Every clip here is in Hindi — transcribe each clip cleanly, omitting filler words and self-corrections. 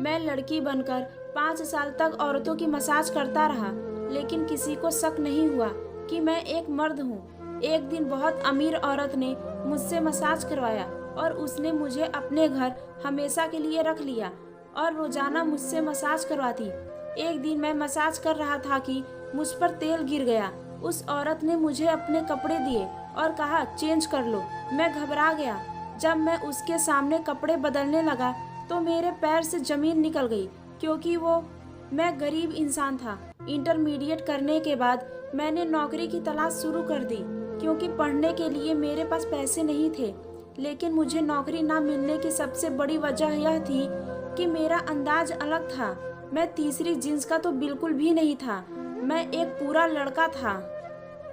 मैं लड़की बनकर 5 साल तक औरतों की मसाज करता रहा, लेकिन किसी को शक नहीं हुआ कि मैं एक मर्द हूँ। एक दिन बहुत अमीर औरत ने मुझसे मसाज करवाया और उसने मुझे अपने घर हमेशा के लिए रख लिया और रोजाना मुझसे मसाज करवाती। एक दिन मैं मसाज कर रहा था कि मुझ पर तेल गिर गया। उस औरत ने मुझे अपने कपड़े दिए और कहा चेंज कर लो। मैं घबरा गया। जब मैं उसके सामने कपड़े बदलने लगा तो मेरे पैर से जमीन निकल गई, क्योंकि मैं गरीब इंसान था। इंटरमीडिएट करने के बाद मैंने नौकरी की तलाश शुरू कर दी, क्योंकि पढ़ने के लिए मेरे पास पैसे नहीं थे। लेकिन मुझे नौकरी ना मिलने की सबसे बड़ी वजह यह थी कि मेरा अंदाज अलग था। मैं तीसरी जींस का तो बिल्कुल भी नहीं था, मैं एक पूरा लड़का था।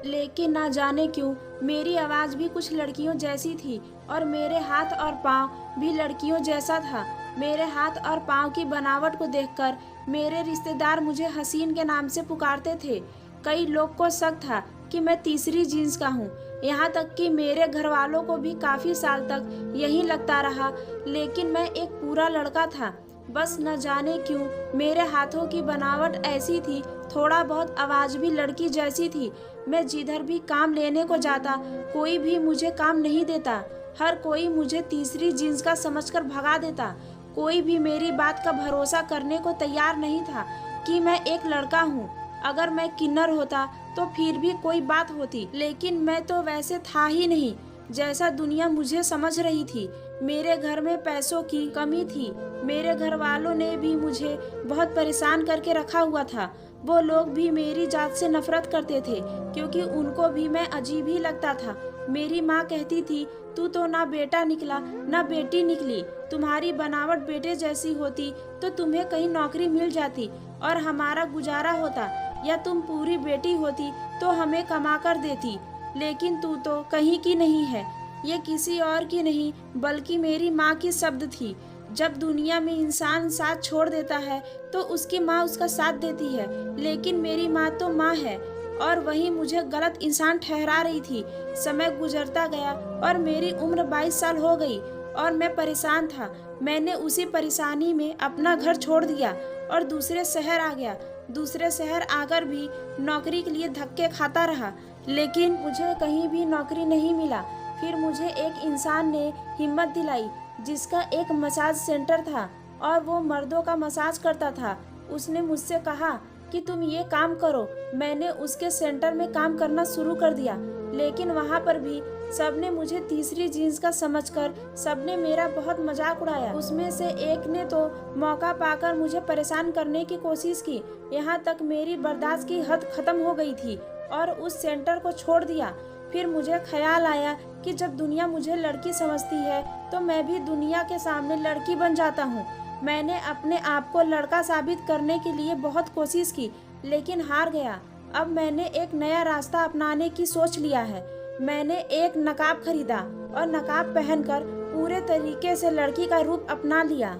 लेकिन ना जाने क्यों मेरी आवाज़ भी कुछ लड़कियों जैसी थी और मेरे हाथ और पाँव भी लड़कियों जैसा था। मेरे हाथ और पाँव की बनावट को देखकर मेरे रिश्तेदार मुझे हसीन के नाम से पुकारते थे। कई लोग को शक था कि मैं तीसरी जींस का हूँ। यहाँ तक कि मेरे घर वालों को भी काफ़ी साल तक यही लगता रहा, लेकिन मैं एक पूरा लड़का था। बस न जाने क्यों मेरे हाथों की बनावट ऐसी थी, थोड़ा बहुत आवाज़ भी लड़की जैसी थी। मैं जिधर भी काम लेने को जाता कोई भी मुझे काम नहीं देता। हर कोई मुझे तीसरी जींस का समझकर भगा देता। कोई भी मेरी बात का भरोसा करने को तैयार नहीं था कि मैं एक लड़का हूँ। अगर मैं किन्नर होता तो फिर भी कोई बात होती, लेकिन मैं तो वैसे था ही नहीं जैसा दुनिया मुझे समझ रही थी। मेरे घर में पैसों की कमी थी। मेरे घर वालों ने भी मुझे बहुत परेशान करके रखा हुआ था। वो लोग भी मेरी जात से नफरत करते थे, क्योंकि उनको भी मैं अजीब ही लगता था। मेरी माँ कहती थी तू तो ना बेटा निकला ना बेटी निकली। तुम्हारी बनावट बेटे जैसी होती तो तुम्हें कहीं नौकरी मिल जाती और हमारा गुजारा होता, या तुम पूरी बेटी होती तो हमें कमा कर देती। लेकिन तू तो कहीं की नहीं है। ये किसी और की नहीं बल्कि मेरी माँ की शब्द थी। जब दुनिया में इंसान साथ छोड़ देता है तो उसकी माँ उसका साथ देती है, लेकिन मेरी माँ तो माँ है और वही मुझे गलत इंसान ठहरा रही थी। समय गुजरता गया और मेरी उम्र 22 साल हो गई और मैं परेशान था। मैंने उसी परेशानी में अपना घर छोड़ दिया और दूसरे शहर आ गया। दूसरे शहर आकर भी नौकरी के लिए धक्के खाता रहा, लेकिन मुझे कहीं भी नौकरी नहीं मिला। फिर मुझे एक इंसान ने हिम्मत दिलाई जिसका एक मसाज सेंटर था और वो मर्दों का मसाज करता था। उसने मुझसे कहा कि तुम ये काम करो। मैंने उसके सेंटर में काम करना शुरू कर दिया, लेकिन वहाँ पर भी सबने मुझे तीसरी जींस का समझकर सबने मेरा बहुत मजाक उड़ाया। उसमें से एक ने तो मौका पाकर मुझे परेशान करने की कोशिश की। यहाँ तक मेरी बर्दाश्त की हद खत्म हो गई थी और उस सेंटर को छोड़ दिया। फिर मुझे ख्याल आया कि जब दुनिया मुझे लड़की समझती है तो मैं भी दुनिया के सामने लड़की बन जाता हूँ। मैंने अपने आप को लड़का साबित करने के लिए बहुत कोशिश की, लेकिन हार गया। अब मैंने एक नया रास्ता अपनाने की सोच लिया है। मैंने एक नकाब खरीदा और नकाब पहनकर पूरे तरीके से लड़की का रूप अपना लिया।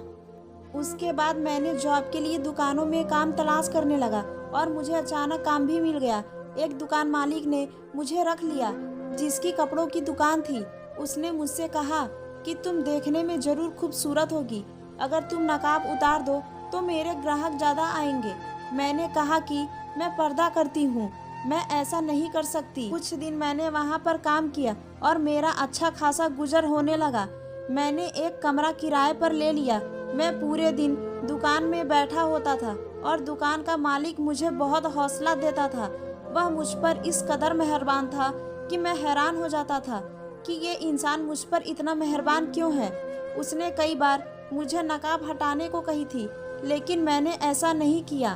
उसके बाद मैंने जॉब के लिए दुकानों में काम तलाश करने लगा और मुझे अचानक काम भी मिल गया। एक दुकान मालिक ने मुझे रख लिया जिसकी कपड़ों की दुकान थी। उसने मुझसे कहा कि तुम देखने में जरूर खूबसूरत होगी, अगर तुम नकाब उतार दो तो मेरे ग्राहक ज़्यादा आएंगे। मैंने कहा कि मैं पर्दा करती हूँ, मैं ऐसा नहीं कर सकती। कुछ दिन मैंने वहाँ पर काम किया और मेरा अच्छा खासा गुजर होने लगा। मैंने एक कमरा किराए पर ले लिया। मैं पूरे दिन दुकान में बैठा होता था और दुकान का मालिक मुझे बहुत हौसला देता था। वह मुझ पर इस कदर मेहरबान था कि मैं हैरान हो जाता था कि ये इंसान मुझ पर इतना मेहरबान क्यों है। उसने कई बार मुझे नकाब हटाने को कही थी, लेकिन मैंने ऐसा नहीं किया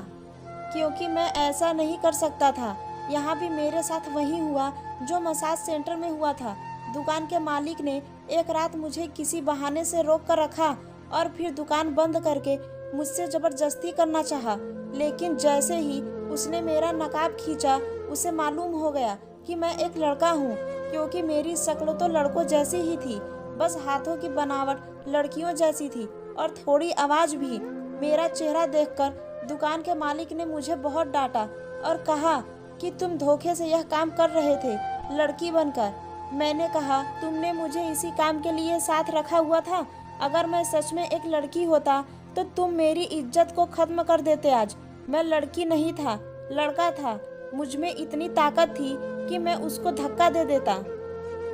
क्योंकि मैं ऐसा नहीं कर सकता था। यहाँ भी मेरे साथ वही हुआ जो मसाज सेंटर में हुआ था। दुकान के मालिक ने एक रात मुझे किसी बहाने से रोक कर रखा और फिर दुकान बंद करके मुझसे ज़बरदस्ती करना चाहा। लेकिन जैसे ही उसने मेरा नकाब खींचा, उसे मालूम हो गया कि मैं एक लड़का हूँ, क्योंकि मेरी शक्ल तो लड़कों जैसी ही थी। बस हाथों की बनावट लड़कियों जैसी थी और थोड़ी आवाज़ भी। मेरा चेहरा देखकर दुकान के मालिक ने मुझे बहुत डांटा और कहा कि तुम धोखे से यह काम कर रहे थे लड़की बनकर। मैंने कहा तुमने मुझे इसी काम के लिए साथ रखा हुआ था। अगर मैं सच में एक लड़की होता तो तुम मेरी इज्जत को खत्म कर देते। आज मैं लड़की नहीं था, लड़का था। मुझ में इतनी ताकत थी कि मैं उसको धक्का दे देता।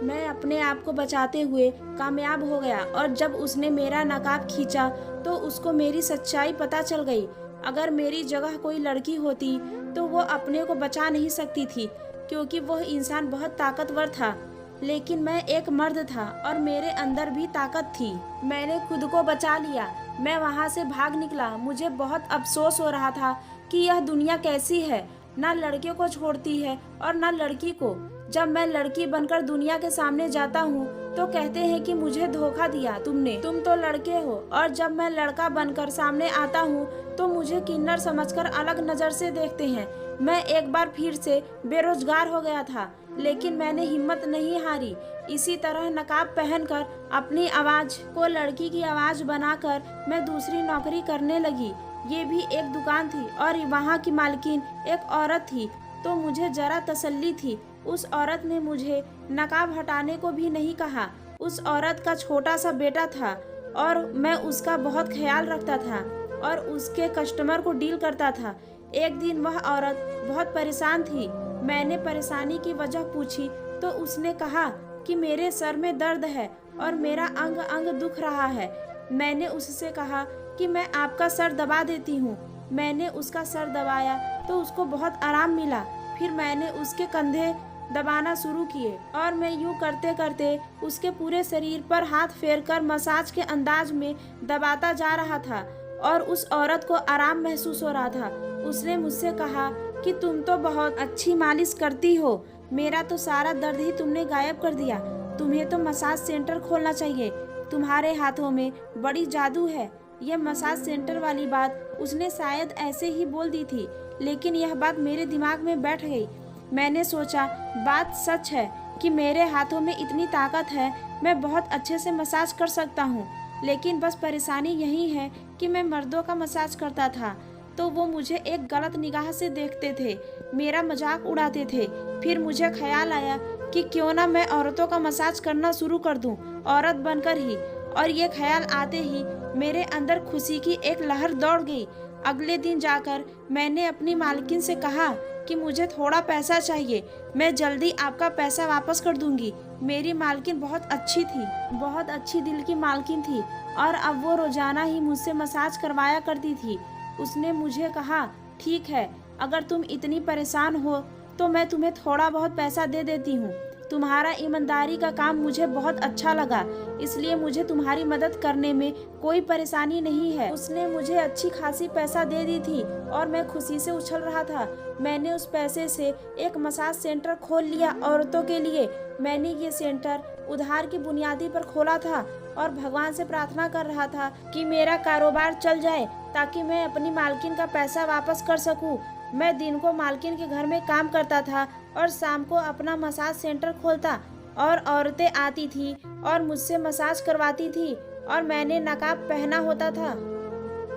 मैं अपने आप को बचाते हुए कामयाब हो गया और जब उसने मेरा नकाब खींचा तो उसको मेरी सच्चाई पता चल गई। अगर मेरी जगह कोई लड़की होती तो वो अपने को बचा नहीं सकती थी, क्योंकि वह इंसान बहुत ताकतवर था। लेकिन मैं एक मर्द था और मेरे अंदर भी ताकत थी। मैंने खुद को बचा लिया। मैं वहाँ से भाग निकला। मुझे बहुत अफसोस हो रहा था कि यह दुनिया कैसी है, ना लड़के को छोड़ती है और ना लड़की को। जब मैं लड़की बनकर दुनिया के सामने जाता हूँ तो कहते हैं कि मुझे धोखा दिया तुमने, तुम तो लड़के हो। और जब मैं लड़का बनकर सामने आता हूँ तो मुझे किन्नर समझकर अलग नजर से देखते हैं। मैं एक बार फिर से बेरोजगार हो गया था, लेकिन मैंने हिम्मत नहीं हारी। इसी तरह नकाब पहनकर अपनी आवाज को लड़की की आवाज बनाकर मैं दूसरी नौकरी करने लगी। ये भी एक दुकान थी और वहाँ की मालकिन एक औरत थी, तो मुझे जरा तसल्ली थी। उस औरत ने मुझे नकाब हटाने को भी नहीं कहा। उस औरत का छोटा सा बेटा था और मैं उसका बहुत ख्याल रखता था और उसके कस्टमर को डील करता था। एक दिन वह औरत बहुत परेशान थी। मैंने परेशानी की वजह पूछी तो उसने कहा कि मेरे सर में दर्द है और मेरा अंग अंग दुख रहा है। मैंने उससे कहा कि मैं आपका सर दबा देती हूँ। मैंने उसका सर दबाया तो उसको बहुत आराम मिला। फिर मैंने उसके कंधे दबाना शुरू किए और मैं यूं करते करते उसके पूरे शरीर पर हाथ फेरकर मसाज के अंदाज में दबाता जा रहा था और उस औरत को आराम महसूस हो रहा था। उसने मुझसे कहा कि तुम तो बहुत अच्छी मालिश करती हो, मेरा तो सारा दर्द ही तुमने गायब कर दिया। तुम्हें तो मसाज सेंटर खोलना चाहिए, तुम्हारे हाथों में बड़ी जादू है। यह मसाज सेंटर वाली बात उसने शायद ऐसे ही बोल दी थी, लेकिन यह बात मेरे दिमाग में बैठ गई। मैंने सोचा बात सच है कि मेरे हाथों में इतनी ताकत है, मैं बहुत अच्छे से मसाज कर सकता हूँ। लेकिन बस परेशानी यही है कि मैं मर्दों का मसाज करता था तो वो मुझे एक गलत निगाह से देखते थे, मेरा मजाक उड़ाते थे। फिर मुझे ख्याल आया कि क्यों ना मैं औरतों का मसाज करना शुरू कर दूं, औरत बनकर ही। और ये ख्याल आते ही मेरे अंदर खुशी की एक लहर दौड़ गई। अगले दिन जाकर मैंने अपनी मालकिन से कहा कि मुझे थोड़ा पैसा चाहिए, मैं जल्दी आपका पैसा वापस कर दूंगी। मेरी मालकिन बहुत अच्छी थी, बहुत अच्छी दिल की मालकिन थी और अब वो रोजाना ही मुझसे मसाज करवाया करती थी। उसने मुझे कहा ठीक है, अगर तुम इतनी परेशान हो तो मैं तुम्हें थोड़ा बहुत पैसा दे देती हूँ। तुम्हारा ईमानदारी का काम मुझे बहुत अच्छा लगा, इसलिए मुझे तुम्हारी मदद करने में कोई परेशानी नहीं है। उसने मुझे अच्छी खासी पैसा दे दी थी और मैं खुशी से उछल रहा था। मैंने उस पैसे से एक मसाज सेंटर खोल लिया औरतों के लिए। मैंने ये सेंटर उधार की बुनियादी पर खोला था और भगवान से प्रार्थना कर रहा था कि मेरा कारोबार चल जाए ताकि मैं अपनी मालकिन का पैसा वापस कर सकूं। मैं दिन को मालकिन के घर में काम करता था और शाम को अपना मसाज सेंटर खोलता और औरतें आती थी और मुझसे मसाज करवाती थी और मैंने नकाब पहना होता था।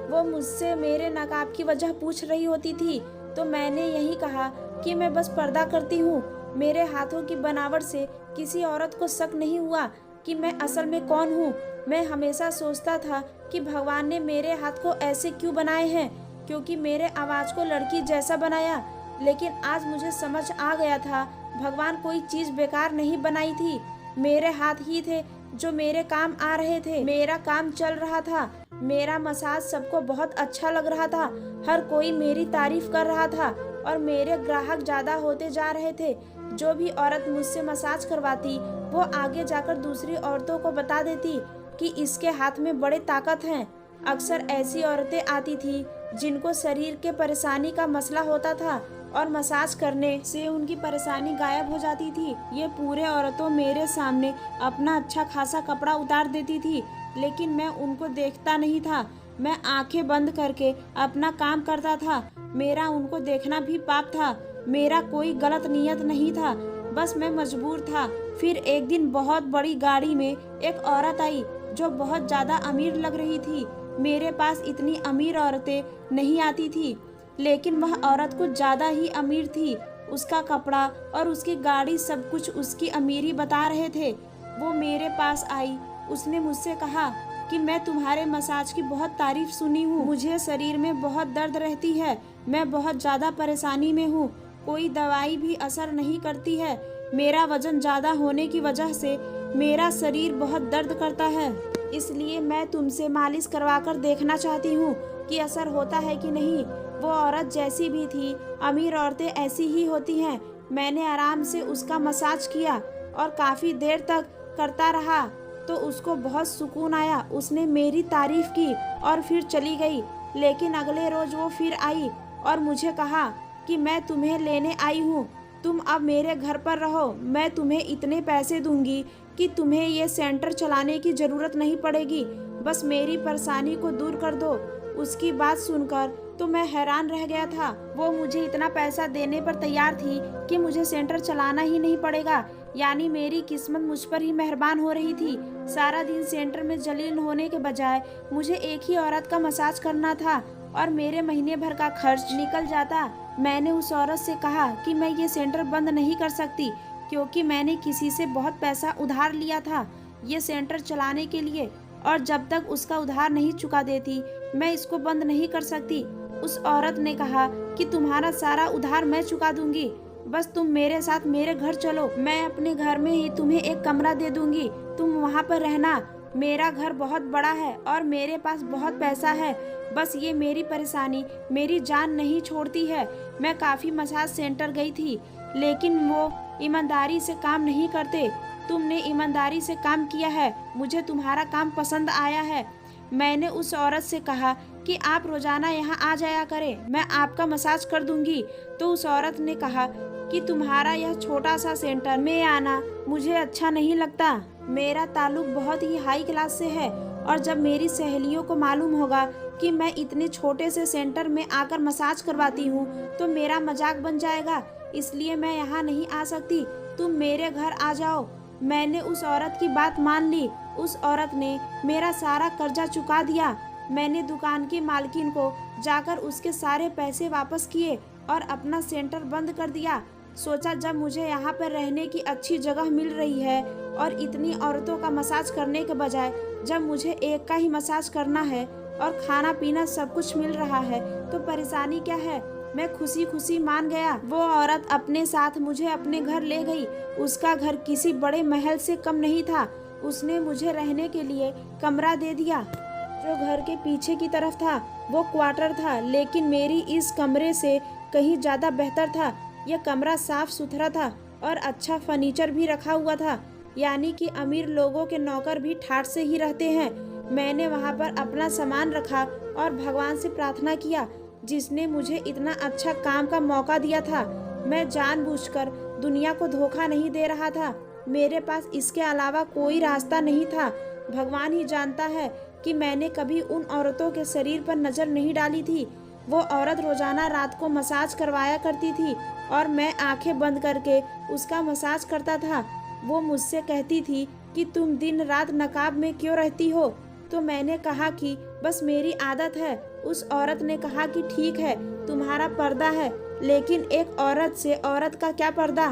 वो मुझसे मेरे नकाब की वजह पूछ रही होती थी तो मैंने यही कहा कि मैं बस पर्दा करती हूँ। मेरे हाथों की बनावट से किसी औरत को शक नहीं हुआ कि मैं असल में कौन हूँ। मैं हमेशा सोचता था कि भगवान ने मेरे हाथ को ऐसे क्यों बनाए हैं, क्योंकि मेरे आवाज को लड़की जैसा बनाया। लेकिन आज मुझे समझ आ गया था, भगवान कोई चीज बेकार नहीं बनाई थी। मेरे हाथ ही थे जो मेरे काम आ रहे थे। मेरा काम चल रहा था, मेरा मसाज सबको बहुत अच्छा लग रहा था। हर कोई मेरी तारीफ कर रहा था और मेरे ग्राहक ज्यादा होते जा रहे थे। जो भी औरत मुझसे मसाज करवाती वो आगे जाकर दूसरी औरतों को बता देती कि इसके हाथ में बड़े ताकत हैं। अक्सर ऐसी औरतें आती थी जिनको शरीर के परेशानी का मसला होता था और मसाज करने से उनकी परेशानी गायब हो जाती थी। ये पूरे औरतों मेरे सामने अपना अच्छा खासा कपड़ा उतार देती थी, लेकिन मैं उनको देखता नहीं था। मैं आंखें बंद करके अपना काम करता था। मेरा उनको देखना भी पाप था। मेरा कोई गलत नियत नहीं था, बस मैं मजबूर था। फिर एक दिन बहुत बड़ी गाड़ी में एक औरत आई जो बहुत ज्यादा अमीर लग रही थी। मेरे पास इतनी अमीर औरतें नहीं आती थी, लेकिन वह औरत कुछ ज्यादा ही अमीर थी। उसका कपड़ा और उसकी गाड़ी सब कुछ उसकी अमीरी बता रहे थे। वो मेरे पास आई। उसने मुझसे कहा कि मैं तुम्हारे मसाज की बहुत तारीफ सुनी हूँ। मुझे शरीर में बहुत दर्द रहती है, मैं बहुत ज़्यादा परेशानी में हूँ, कोई दवाई भी असर नहीं करती है। मेरा वजन ज़्यादा होने की वजह से मेरा शरीर बहुत दर्द करता है, इसलिए मैं तुमसे मालिश करवा कर देखना चाहती हूँ कि असर होता है कि नहीं। वो औरत जैसी भी थी, अमीर औरतें ऐसी ही होती हैं। मैंने आराम से उसका मसाज किया और काफ़ी देर तक करता रहा तो उसको बहुत सुकून आया। उसने मेरी तारीफ की और फिर चली गई। लेकिन अगले रोज वो फिर आई और मुझे कहा कि मैं तुम्हें लेने आई हूँ, तुम अब मेरे घर पर रहो, मैं तुम्हें इतने पैसे दूंगी कि तुम्हें ये सेंटर चलाने की ज़रूरत नहीं पड़ेगी, बस मेरी परेशानी को दूर कर दो। उसकी बात सुनकर तो मैं हैरान रह गया था। वो मुझे इतना पैसा देने पर तैयार थी कि मुझे सेंटर चलाना ही नहीं पड़ेगा, यानी मेरी किस्मत मुझ पर ही मेहरबान हो रही थी। सारा दिन सेंटर में जलील होने के बजाय मुझे एक ही औरत का मसाज करना था और मेरे महीने भर का खर्च निकल जाता। मैंने उस औरत से कहा कि मैं ये सेंटर बंद नहीं कर सकती, क्योंकि मैंने किसी से बहुत पैसा उधार लिया था ये सेंटर चलाने के लिए, और जब तक उसका उधार नहीं चुका देती मैं इसको बंद नहीं कर सकती। उस औरत ने कहा कि तुम्हारा सारा उधार मैं चुका दूंगी, बस तुम मेरे साथ मेरे घर चलो, मैं अपने घर में ही तुम्हें एक कमरा दे दूंगी, तुम वहाँ पर रहना। मेरा घर बहुत बड़ा है और मेरे पास बहुत पैसा है, बस ये मेरी परेशानी मेरी जान नहीं छोड़ती है। मैं काफ़ी मसाज सेंटर गई थी, लेकिन वो ईमानदारी से काम नहीं करते। तुमने ईमानदारी से काम किया है, मुझे तुम्हारा काम पसंद आया है। मैंने उस औरत से कहा कि आप रोजाना यहाँ आ जाया करें, मैं आपका मसाज कर दूंगी। तो उस औरत ने कहा कि तुम्हारा यह छोटा सा सेंटर में आना मुझे अच्छा नहीं लगता, मेरा ताल्लुक बहुत ही हाई क्लास से है, और जब मेरी सहेलियों को मालूम होगा कि मैं इतने छोटे से सेंटर में आकर मसाज करवाती हूँ तो मेरा मजाक बन जाएगा, इसलिए मैं यहाँ नहीं आ सकती, तुम मेरे घर आ जाओ। मैंने उस औरत की बात मान ली। उस औरत ने मेरा सारा कर्जा चुका दिया। मैंने दुकान की मालकिन को जाकर उसके सारे पैसे वापस किए और अपना सेंटर बंद कर दिया। सोचा जब मुझे यहाँ पर रहने की अच्छी जगह मिल रही है और इतनी औरतों का मसाज करने के बजाय जब मुझे एक का ही मसाज करना है और खाना पीना सब कुछ मिल रहा है तो परेशानी क्या है। मैं खुशी खुशी मान गया। वो औरत अपने साथ मुझे अपने घर ले गई। उसका घर किसी बड़े महल से कम नहीं था। उसने मुझे रहने के लिए कमरा दे दिया जो घर के पीछे की तरफ था। वो क्वार्टर था, लेकिन मेरी इस कमरे से कहीं ज़्यादा बेहतर था। यह कमरा साफ सुथरा था और अच्छा फर्नीचर भी रखा हुआ था, यानी कि अमीर लोगों के नौकर भी ठाठ से ही रहते हैं। मैंने वहाँ पर अपना सामान रखा और भगवान से प्रार्थना किया जिसने मुझे इतना अच्छा काम का मौका दिया था। मैं जानबूझकर दुनिया को धोखा नहीं दे रहा था, मेरे पास इसके अलावा कोई रास्ता नहीं था। भगवान ही जानता है कि मैंने कभी उन औरतों के शरीर पर नज़र नहीं डाली थी। वो औरत रोजाना रात को मसाज करवाया करती थी और मैं आंखें बंद करके उसका मसाज करता था। वो मुझसे कहती थी कि तुम दिन रात नकाब में क्यों रहती हो, तो मैंने कहा कि बस मेरी आदत है। उस औरत ने कहा कि ठीक है, तुम्हारा पर्दा है, लेकिन एक औरत से औरत का क्या पर्दा,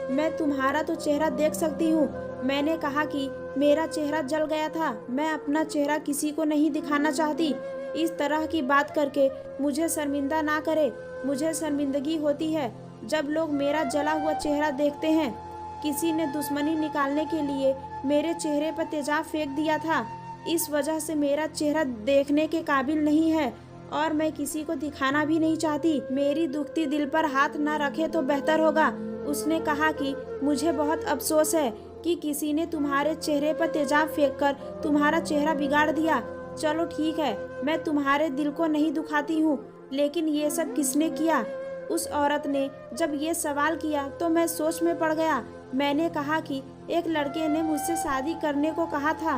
मैं तुम्हारा तो चेहरा देख सकती हूँ। मैंने कहा कि मेरा चेहरा जल गया था, मैं अपना चेहरा किसी को नहीं दिखाना चाहती। इस तरह की बात करके मुझे शर्मिंदा ना करे, मुझे शर्मिंदगी होती है जब लोग मेरा जला हुआ चेहरा देखते हैं। किसी ने दुश्मनी निकालने के लिए मेरे चेहरे पर तेजाब फेंक दिया था, इस वजह से मेरा चेहरा देखने के काबिल नहीं है और मैं किसी को दिखाना भी नहीं चाहती। मेरी दुखती दिल पर हाथ ना रखे तो बेहतर होगा। उसने कहा कि मुझे बहुत अफसोस है कि किसी ने तुम्हारे चेहरे पर तेजाब फेंककर तुम्हारा चेहरा बिगाड़ दिया। चलो ठीक है, मैं तुम्हारे दिल को नहीं दुखाती हूँ, लेकिन ये सब किसने किया? उस औरत ने जब ये सवाल किया तो मैं सोच में पड़ गया। मैंने कहा कि एक लड़के ने मुझसे शादी करने को कहा था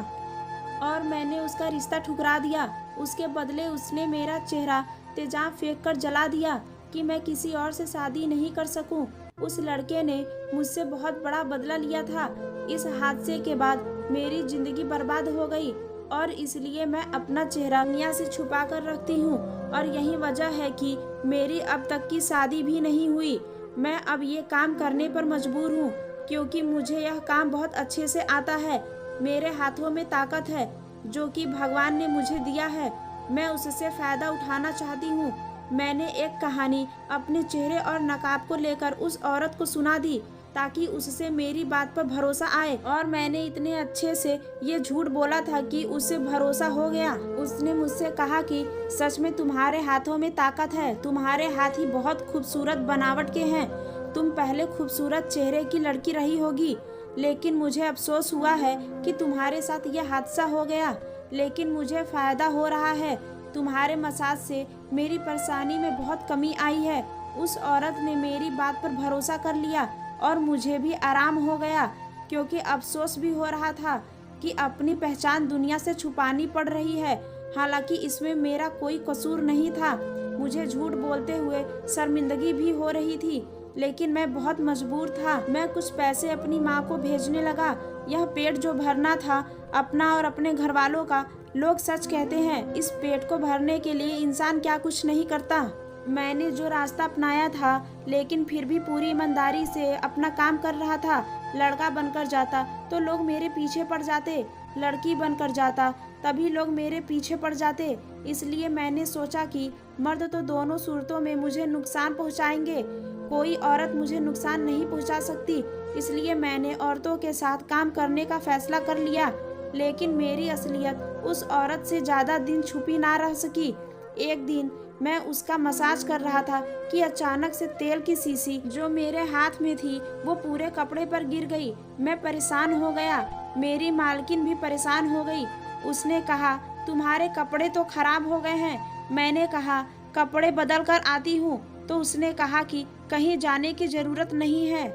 और मैंने उसका रिश्ता ठुकरा दिया। उसके बदले उसने मेरा चेहरा तेजाब फेंककर जला दिया कि मैं किसी और से शादी नहीं कर सकूं। उस लड़के ने मुझसे बहुत बड़ा बदला लिया था। इस हादसे के बाद मेरी जिंदगी बर्बाद हो गई और इसलिए मैं अपना चेहरा दुनिया से छुपा कर रखती हूँ और यही वजह है कि मेरी अब तक की शादी भी नहीं हुई। मैं अब ये काम करने पर मजबूर हूँ क्योंकि मुझे यह काम बहुत अच्छे से आता है, मेरे हाथों में ताकत है। जो कि भगवान ने मुझे दिया है, मैं उससे फ़ायदा उठाना चाहती हूँ। मैंने एक कहानी अपने चेहरे और नकाब को लेकर उस औरत को सुना दी ताकि उससे मेरी बात पर भरोसा आए, और मैंने इतने अच्छे से ये झूठ बोला था कि उसे भरोसा हो गया। उसने मुझसे कहा कि सच में तुम्हारे हाथों में ताकत है, तुम्हारे हाथ ही बहुत खूबसूरत बनावट के हैं, तुम पहले खूबसूरत चेहरे की लड़की रही होगी, लेकिन मुझे अफसोस हुआ है कि तुम्हारे साथ यह हादसा हो गया। लेकिन मुझे फ़ायदा हो रहा है, तुम्हारे मसाज से मेरी परेशानी में बहुत कमी आई है। उस औरत ने मेरी बात पर भरोसा कर लिया और मुझे भी आराम हो गया, क्योंकि अफसोस भी हो रहा था कि अपनी पहचान दुनिया से छुपानी पड़ रही है। हालांकि इसमें मेरा कोई कसूर नहीं था। मुझे झूठ बोलते हुए शर्मिंदगी भी हो रही थी, लेकिन मैं बहुत मजबूर था। मैं कुछ पैसे अपनी माँ को भेजने लगा। यह पेट जो भरना था अपना और अपने घर वालों का, लोग सच कहते हैं, इस पेट को भरने के लिए इंसान क्या कुछ नहीं करता। मैंने जो रास्ता अपनाया था, लेकिन फिर भी पूरी ईमानदारी से अपना काम कर रहा था। लड़का बनकर जाता तो लोग मेरे पीछे पड़ जाते, लड़की बनकर जाता तभी लोग मेरे पीछे पड़ जाते। इसलिए मैंने सोचा कि मर्द तो दोनों सूरतों में मुझे नुकसान पहुंचाएंगे, कोई औरत मुझे नुकसान नहीं पहुंचा सकती। इसलिए मैंने औरतों के साथ काम करने का फैसला कर लिया। लेकिन मेरी असलियत उस औरत से ज़्यादा दिन छुपी ना रह सकी। एक दिन मैं उसका मसाज कर रहा था कि अचानक से तेल की शीशी जो मेरे हाथ में थी वो पूरे कपड़े पर गिर गई। मैं परेशान हो गया, मेरी मालकिन भी परेशान हो गई। उसने कहा, तुम्हारे कपड़े तो खराब हो गए हैं। मैंने कहा, कपड़े बदल कर आती हूँ। तो उसने कहा कि कहीं जाने की ज़रूरत नहीं है,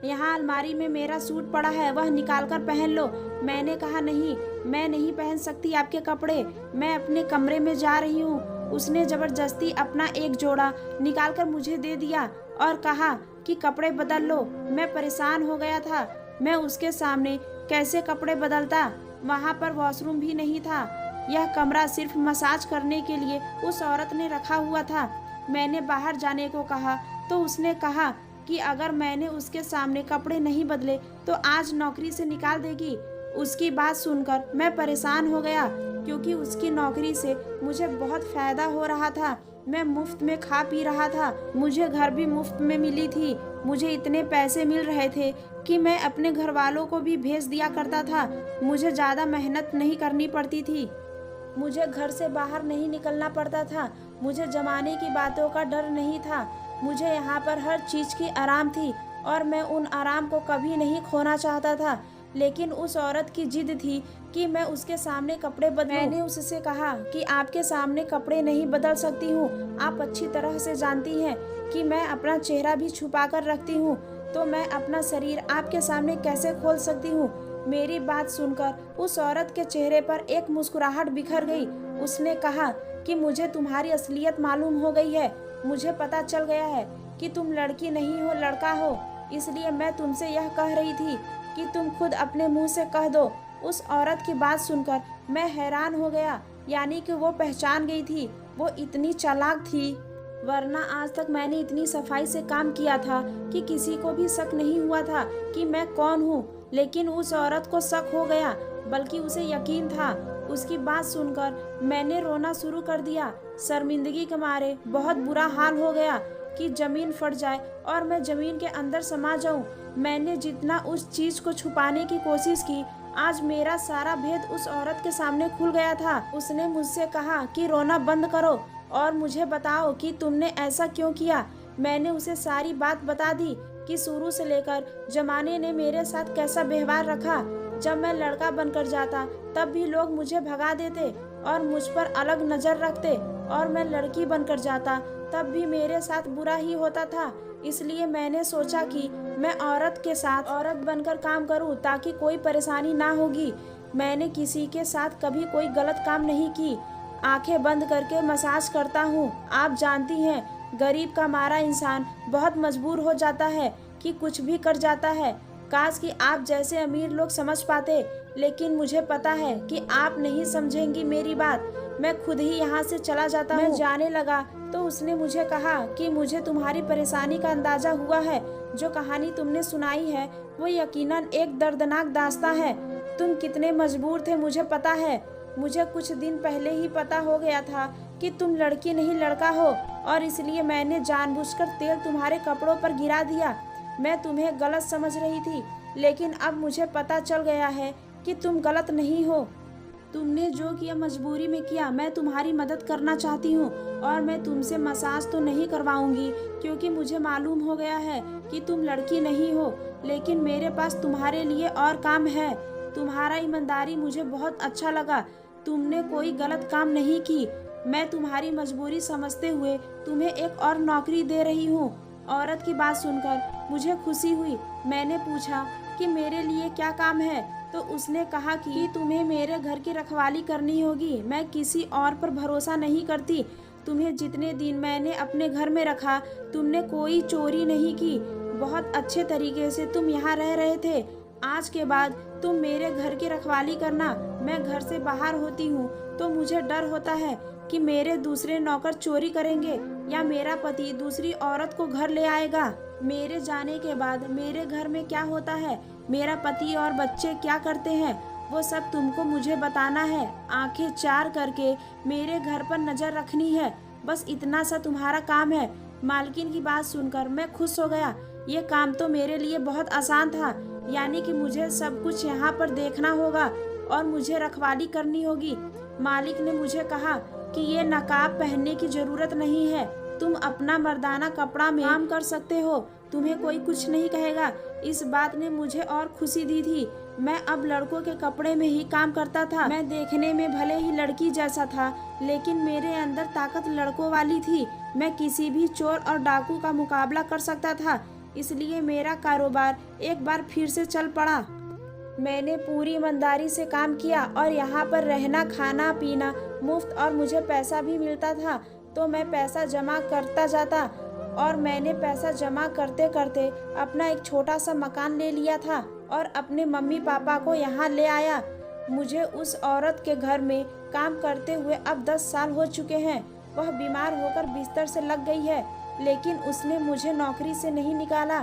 यहाँ अलमारी में मेरा सूट पड़ा है, वह निकाल कर पहन लो। मैंने कहा, नहीं, मैं नहीं पहन सकती आपके कपड़े, मैं अपने कमरे में जा रही हूँ। उसने ज़बरदस्ती अपना एक जोड़ा निकाल कर मुझे दे दिया और कहा कि कपड़े बदल लो। मैं परेशान हो गया था, मैं उसके सामने कैसे कपड़े बदलता। वहाँ पर वॉशरूम भी नहीं था, यह कमरा सिर्फ मसाज करने के लिए उस औरत ने रखा हुआ था। मैंने बाहर जाने को कहा तो उसने कहा कि अगर मैंने उसके सामने कपड़े नहीं बदले तो आज नौकरी से निकाल देगी। उसकी बात सुनकर मैं परेशान हो गया, क्योंकि उसकी नौकरी से मुझे बहुत फ़ायदा हो रहा था। मैं मुफ्त में खा पी रहा था, मुझे घर भी मुफ्त में मिली थी। मुझे इतने पैसे मिल रहे थे कि मैं अपने घर वालों को भी भेज दिया करता था। मुझे ज़्यादा मेहनत नहीं करनी पड़ती थी, मुझे घर से बाहर नहीं निकलना पड़ता था, मुझे जमाने की बातों का डर नहीं था। मुझे यहाँ पर हर चीज़ की आराम थी और मैं उन आराम को कभी नहीं खोना चाहता था। लेकिन उस औरत की जिद थी कि मैं उसके सामने कपड़े बदलूं। मैंने उससे कहा कि आपके सामने कपड़े नहीं बदल सकती हूँ, आप अच्छी तरह से जानती हैं कि मैं अपना चेहरा भी छुपा कर रखती हूँ, तो मैं अपना शरीर आपके सामने कैसे खोल सकती हूँ। मेरी बात सुनकर उस औरत के चेहरे पर एक मुस्कुराहट बिखर गई। उसने कहा कि मुझे तुम्हारी असलियत मालूम हो गई है, मुझे पता चल गया है कि तुम लड़की नहीं हो, लड़का हो। इसलिए मैं तुमसे यह कह रही थी कि तुम खुद अपने मुंह से कह दो। उस औरत की बात सुनकर मैं हैरान हो गया, यानी कि वो पहचान गई थी, वो इतनी चालाक थी। वरना आज तक मैंने इतनी सफाई से काम किया था कि किसी को भी शक नहीं हुआ था कि मैं कौन हूँ। लेकिन उस औरत को शक हो गया, बल्कि उसे यकीन था। उसकी बात सुनकर मैंने रोना शुरू कर दिया। शर्मिंदगी के मारे बहुत बुरा हाल हो गया कि जमीन फट जाए और मैं जमीन के अंदर समा जाऊं। मैंने जितना उस चीज को छुपाने की कोशिश की, आज मेरा सारा भेद उस औरत के सामने खुल गया था। उसने मुझसे कहा कि रोना बंद करो और मुझे बताओ कि तुमने ऐसा क्यों किया। मैंने उसे सारी बात बता दी कि शुरू से लेकर जमाने ने मेरे साथ कैसा व्यवहार रखा। जब मैं लड़का बनकर जाता तब भी लोग मुझे भगा देते और मुझ पर अलग नज़र रखते, और मैं लड़की बनकर जाता तब भी मेरे साथ बुरा ही होता था। इसलिए मैंने सोचा कि मैं औरत के साथ औरत बनकर काम करूं ताकि कोई परेशानी ना होगी। मैंने किसी के साथ कभी कोई गलत काम नहीं की। आंखें बंद करके मसाज करता हूं। आप जानती हैं, गरीब का मारा इंसान बहुत मजबूर हो जाता है कि कुछ भी कर जाता है। काश कि आप जैसे अमीर लोग समझ पाते, लेकिन मुझे पता है कि आप नहीं समझेंगी मेरी बात। मैं खुद ही यहाँ से चला जाता हूँ। मैं जाने लगा तो उसने मुझे कहा कि मुझे तुम्हारी परेशानी का अंदाजा हुआ है। जो कहानी तुमने सुनाई है वो यकीनन एक दर्दनाक दास्तां है। तुम कितने मजबूर थे मुझे पता है। मुझे कुछ दिन पहले ही पता हो गया था कि तुम लड़की नहीं लड़का हो, और इसलिए मैंने जानबूझकर तेल तुम्हारे कपड़ों पर गिरा दिया। मैं तुम्हें गलत समझ रही थी, लेकिन अब मुझे पता चल गया है कि तुम गलत नहीं हो। तुमने जो किया मजबूरी में किया। मैं तुम्हारी मदद करना चाहती हूँ और मैं तुमसे मसाज तो नहीं करवाऊंगी, क्योंकि मुझे मालूम हो गया है कि तुम लड़की नहीं हो। लेकिन मेरे पास तुम्हारे लिए और काम है। तुम्हारा ईमानदारी मुझे बहुत अच्छा लगा। तुमने कोई गलत काम नहीं की। मैं तुम्हारी मजबूरी समझते हुए तुम्हें एक और नौकरी दे रही हूँ। औरत की बात सुनकर मुझे खुशी हुई। मैंने पूछा कि मेरे लिए क्या काम है, तो उसने कहा कि तुम्हें मेरे घर की रखवाली करनी होगी। मैं किसी और पर भरोसा नहीं करती। तुम्हें जितने दिन मैंने अपने घर में रखा, तुमने कोई चोरी नहीं की। बहुत अच्छे तरीके से तुम यहाँ रह रहे थे। आज के बाद तुम मेरे घर की रखवाली करना। मैं घर से बाहर होती हूँ तो मुझे डर होता है कि मेरे दूसरे नौकर चोरी करेंगे या मेरा पति दूसरी औरत को घर ले आएगा। मेरे जाने के बाद मेरे घर में क्या होता है, मेरा पति और बच्चे क्या करते हैं, वो सब तुमको मुझे बताना है। आंखें चार करके मेरे घर पर नजर रखनी है। बस इतना सा तुम्हारा काम है। मालकिन की बात सुनकर मैं खुश हो गया। ये काम तो मेरे लिए बहुत आसान था, यानी कि मुझे सब कुछ यहाँ पर देखना होगा और मुझे रखवाली करनी होगी। मालिक ने मुझे कहा कि ये नकाब पहनने की जरूरत नहीं है, तुम अपना मर्दाना कपड़ा में काम कर सकते हो, तुम्हें कोई कुछ नहीं कहेगा। इस बात ने मुझे और खुशी दी थी। मैं अब लड़कों के कपड़े में ही काम करता था। मैं देखने में भले ही लड़की जैसा था, लेकिन मेरे अंदर ताकत लड़कों वाली थी। मैं किसी भी चोर और डाकू का मुकाबला कर सकता था। इसलिए मेरा कारोबार एक बार फिर से चल पड़ा। मैंने पूरी ईमानदारी से काम किया और यहाँ पर रहना खाना पीना मुफ्त, और मुझे पैसा भी मिलता था। तो मैं पैसा जमा करता जाता और मैंने पैसा जमा करते करते अपना एक छोटा सा मकान ले लिया था और अपने मम्मी पापा को यहाँ ले आया। मुझे उस औरत के घर में काम करते हुए अब 10 साल हो चुके हैं। वह बीमार होकर बिस्तर से लग गई है, लेकिन उसने मुझे नौकरी से नहीं निकाला।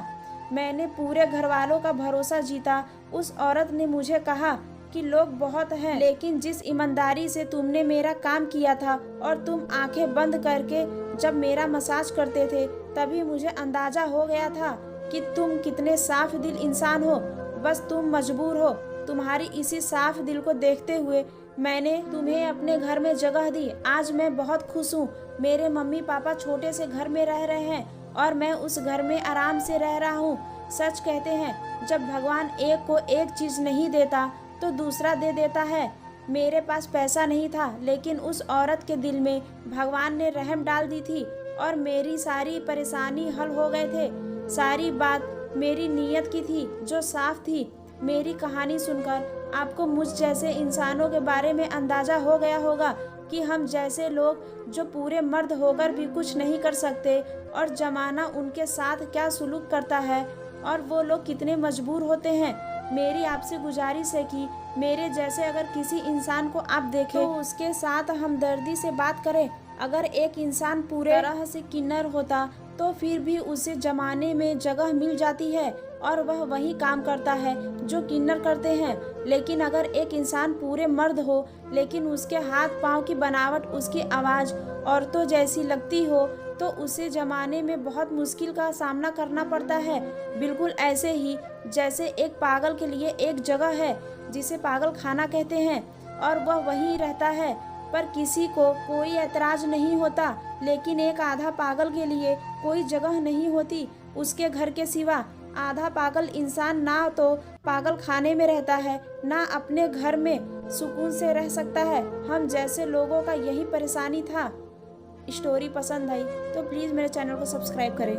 मैंने पूरे घर वालों का भरोसा जीता। उस औरत ने मुझे कहा कि लोग बहुत हैं, लेकिन जिस ईमानदारी से तुमने मेरा काम किया था और तुम आंखें बंद करके जब मेरा मसाज करते थे, तभी मुझे अंदाजा हो गया था कि तुम कितने साफ दिल इंसान हो। बस तुम मजबूर हो। तुम्हारी इसी साफ दिल को देखते हुए मैंने तुम्हें अपने घर में जगह दी। आज मैं बहुत खुश हूँ। मेरे मम्मी पापा छोटे से घर में रह रहे हैं और मैं उस घर में आराम से रह रहा हूँ। सच कहते हैं, जब भगवान एक को एक चीज नहीं देता तो दूसरा दे देता है। मेरे पास पैसा नहीं था, लेकिन उस औरत के दिल में भगवान ने रहम डाल दी थी और मेरी सारी परेशानी हल हो गए थे। सारी बात मेरी नीयत की थी जो साफ थी। मेरी कहानी सुनकर आपको मुझ जैसे इंसानों के बारे में अंदाजा हो गया होगा कि हम जैसे लोग जो पूरे मर्द होकर भी कुछ नहीं कर सकते और जमाना उनके साथ क्या सुलूक करता है और वो लोग कितने मजबूर होते हैं। मेरी आपसे गुजारिश है कि मेरे जैसे अगर किसी इंसान को आप देखें तो उसके साथ हमदर्दी से बात करें। अगर एक इंसान पूरे तरह से किन्नर होता तो फिर भी उसे जमाने में जगह मिल जाती है और वह वही काम करता है जो किन्नर करते हैं। लेकिन अगर एक इंसान पूरे मर्द हो, लेकिन उसके हाथ पाँव की बनावट, उसकी आवाज़ औरतों जैसी लगती हो, तो उसे जमाने में बहुत मुश्किल का सामना करना पड़ता है। बिल्कुल ऐसे ही जैसे एक पागल के लिए एक जगह है जिसे पागल खाना कहते हैं और वह वहीं रहता है, पर किसी को कोई ऐतराज नहीं होता। लेकिन एक आधा पागल के लिए कोई जगह नहीं होती उसके घर के सिवा। आधा पागल इंसान ना तो पागल खाने में रहता है, ना अपने घर में सुकून से रह सकता है। हम जैसे लोगों का यही परेशानी था। स्टोरी पसंद आई तो प्लीज़ मेरे चैनल को सब्सक्राइब करें।